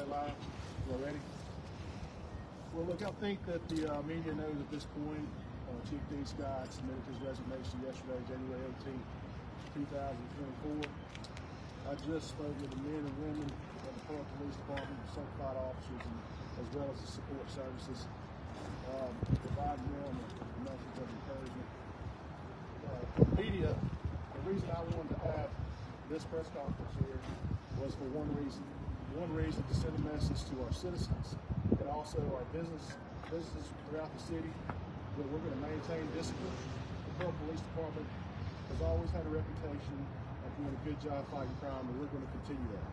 live? We're ready? Well, look, I think that the media knows at this point Chief Dean Scott submitted his resignation yesterday, January 18th, 2024. I just spoke with the men and women of the Pearl Police Department, certified officers, and as well as the support services, providing them a message of encouragement. Media, the reason I wanted to have this press conference here was for one reason. One reason to send a message to our citizens and also our businesses throughout the city that we're going to maintain discipline. The Pearl Police Department has always had a reputation of doing a good job fighting crime, and we're going to continue that.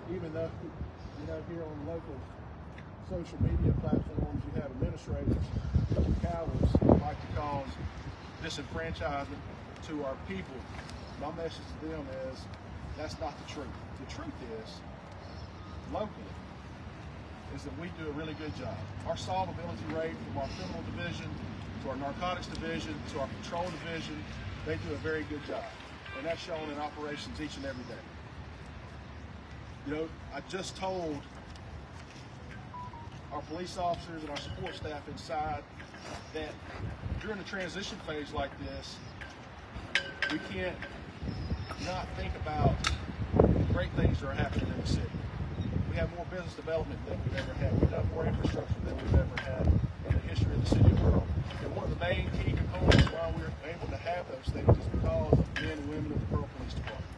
Even though you have here on local social media platforms, you have administrators, cowards who like to cause disenfranchisement to our people, my message to them is that's not the truth. The truth is, locally, is that we do a really good job. Our solvability rate from our criminal division to our narcotics division to our patrol division, they do a very good job. And that's shown in operations each and every day. You know, I just told our police officers and our support staff inside that during a transition phase like this, we can't not think about the great things that are happening in the city. We have more business development than we've ever had. We've done more infrastructure than we've ever had in the history of the city of Pearl. And one of the main key components why we're able to have those things is because of the men and women of the Pearl Police Department.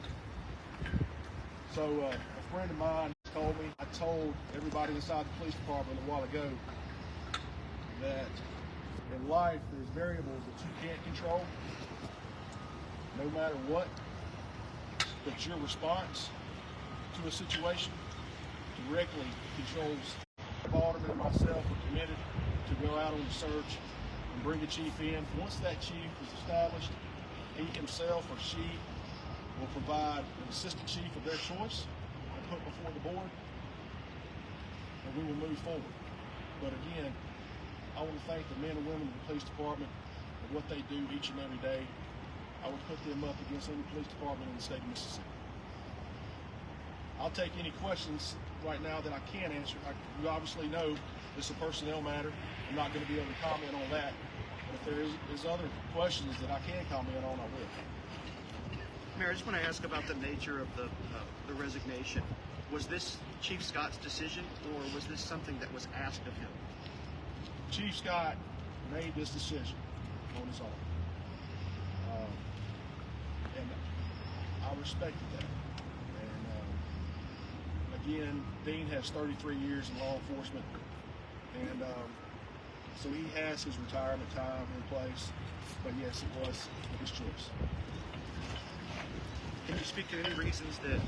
So a friend of mine told me, I told everybody inside the police department a while ago that in life there's variables that you can't control, no matter what, but your response to a situation directly controls. Alderman and myself are committed to go out on the search and bring a chief in. Once that chief is established, he himself or she will provide an assistant chief of their choice and put before the board, and we will move forward. But again, I want to thank the men and women of the police department for what they do each and every day. I would put them up against any police department in the state of Mississippi. I'll take any questions right now that I can answer. You obviously know it's a personnel matter. I'm not going to be able to comment on that. But if there is other questions that I can comment on, I will. Mayor, I just want to ask about the nature of the resignation. Was this Chief Scott's decision, or was this something that was asked of him? Chief Scott made this decision on his own. And I respected that. And again, Dean has 33 years in law enforcement, and so he has his retirement time in place. But yes, it was his choice. Can you speak to any reasons that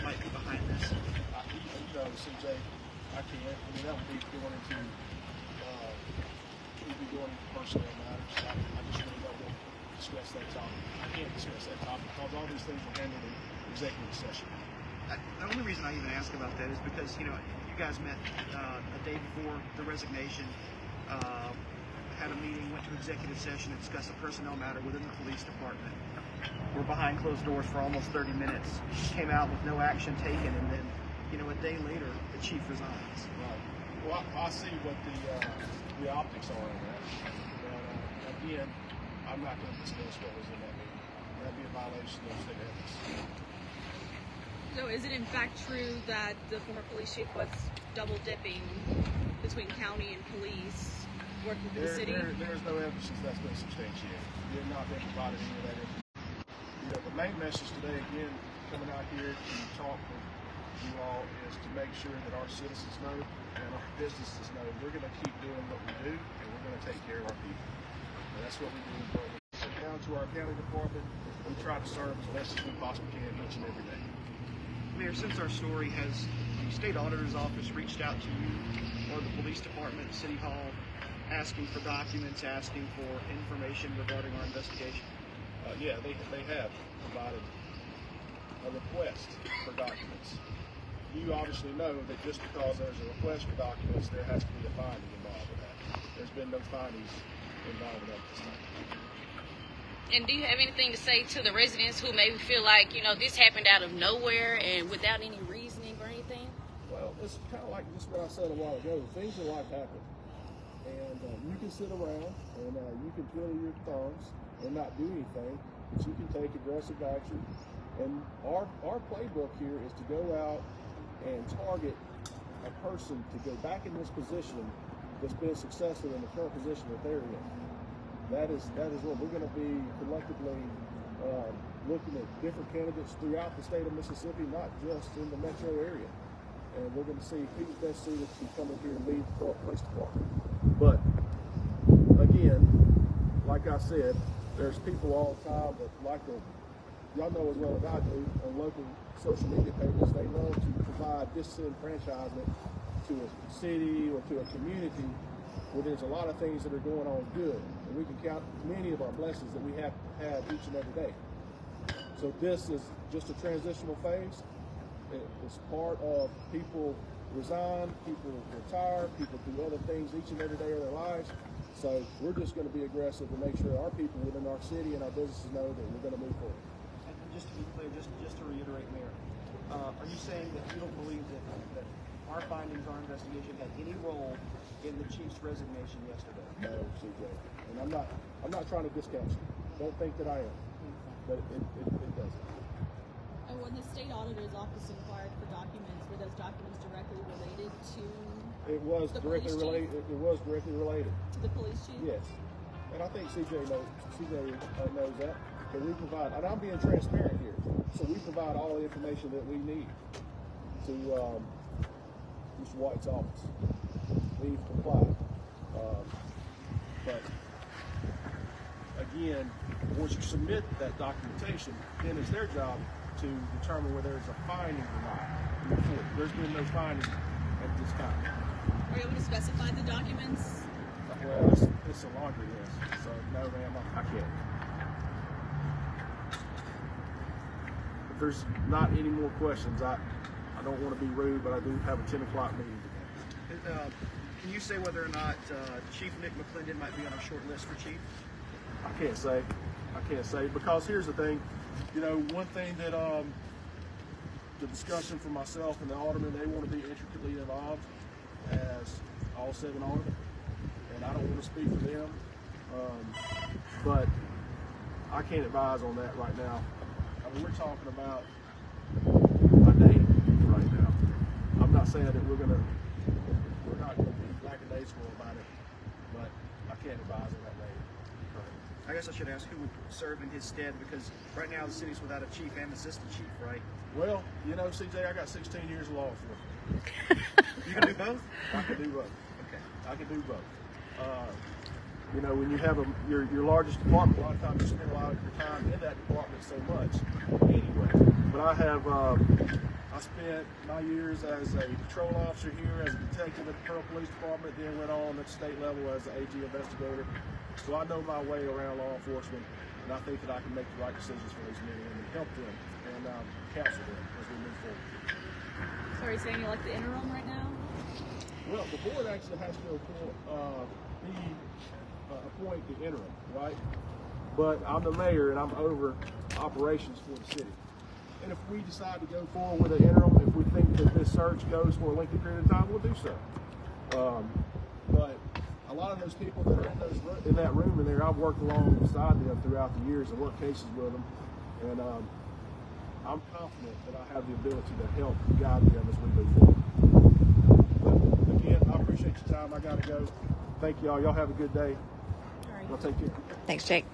might be behind this? You know, CJ, I can't. I mean, that would be going into personnel matters. I just really don't want to discuss that topic. I can't discuss that topic because all these things are handled in executive session. The only reason I even ask about that is because, you know, you guys met a day before the resignation, had a meeting, went to executive session and discussed a personnel matter within the police department. We're behind closed doors for almost 30 minutes, came out with no action taken, and then, you know, a day later, the chief resigns. Right. Well, I see what the optics are in that. But again, I'm not going to discuss what was in that meeting. That'd be a violation of state ethics. So is it in fact true that the former police chief was double dipping between county and police, working for the city? There's no evidence that's been substantiated. We have not been provided any of that information. You know, the main message today, again, coming out here to talk with you all, is to make sure that our citizens know and our businesses know we're going to keep doing what we do, and we're going to take care of our people. And that's what we do in Pearl. Down to our county department, we try to serve as best as we possibly can each and every day. Mayor, since our story, has the state auditor's office reached out to you or the police department, City Hall, asking for documents, asking for information regarding our investigation? Yeah, they have provided a request for documents. You obviously know that just because there's a request for documents, there has to be a finding involved with that. There's been no findings involved with that this time. And do you have anything to say to the residents who maybe feel like, you know, this happened out of nowhere and without any reasoning or anything? Well, it's kind of like just what I said a while ago. Things in life happen. And you can sit around and you can twiddle your thumbs and not do anything, but you can take aggressive action. And our playbook here is to go out and target a person to go back in this position that's been successful in the current position that they're in. That is what we're going to be collectively looking at different candidates throughout the state of Mississippi, not just in the metro area. And we're going to see who's best suited to come in here and lead the police department. But again, like I said, there's people all the time that like to, y'all know as well as I do, on local social media pages, they love to provide disenfranchisement to a city or to a community where there's a lot of things that are going on good. And we can count many of our blessings that we have each and every day. So this is just a transitional phase. It's part of people resign, people retire, people do other things each and every day of their lives. So we're just going to be aggressive to make sure our people within our city and our businesses know that we're going to move forward. And just to be clear, just to reiterate, Mayor, are you saying that you don't believe that our findings, our investigation had any role in the chief's resignation yesterday? No, CJ. And I'm not trying to discount you. Don't think that I am. But it doesn't. And when the state auditor's office inquired for documents, were those documents directly related to It was the directly police related. chief? It was directly related. To the police chief? Yes. And I think CJ knows that. But we provide, and I'm being transparent here. So we provide all the information that we need to Mr. White's office. We've complied. But again, once you submit that documentation, then it's their job to determine whether there's a finding or not. There's been no finding at this time. Are you able to specify the documents? Well, it's a laundry list, so no, ma'am, I can't. If there's not any more questions, I don't want to be rude, but I do have a 10 o'clock meeting today. Can you say whether or not Chief Nick McClendon might be on our short list for chief? I can't say because here's the thing, you know, one thing that the discussion for myself and the aldermen, they want to be intricately involved as all 7 aldermen, and I don't want to speak for them, but I can't advise on that right now. I mean, we're talking about a name right now. I'm not saying that we're not going to be lackadaisical about it, but I can't advise on that name. I guess I should ask who would serve in his stead, because right now the city's without a chief and assistant chief, right? Well, you know, CJ, I got 16 years of law enforcement. You can do both? I can do both. Okay. I can do both. You know, when you have your largest department, a lot of times you spend a lot of your time in that department so much. Anyway, but I spent my years as a patrol officer here, as a detective at the Pearl Police Department, then went on at the state level as an AG investigator. So I know my way around law enforcement, and I think that I can make the right decisions for these men and women, help them, and counsel them as we move forward. So are you saying you like the interim right now? Well, the board actually has to appoint the interim, right? But I'm the mayor and I'm over operations for the city. And if we decide to go forward with an interim, if we think that this search goes for a lengthy period of time, we'll do so. But a lot of those people that are in that room in there, I've worked alongside them throughout the years and worked cases with them. And I'm confident that I have the ability to help guide them as we move forward. But again, I appreciate your time. I got to go. Thank y'all. Y'all have a good day. Y'all take care. Thanks, Jake.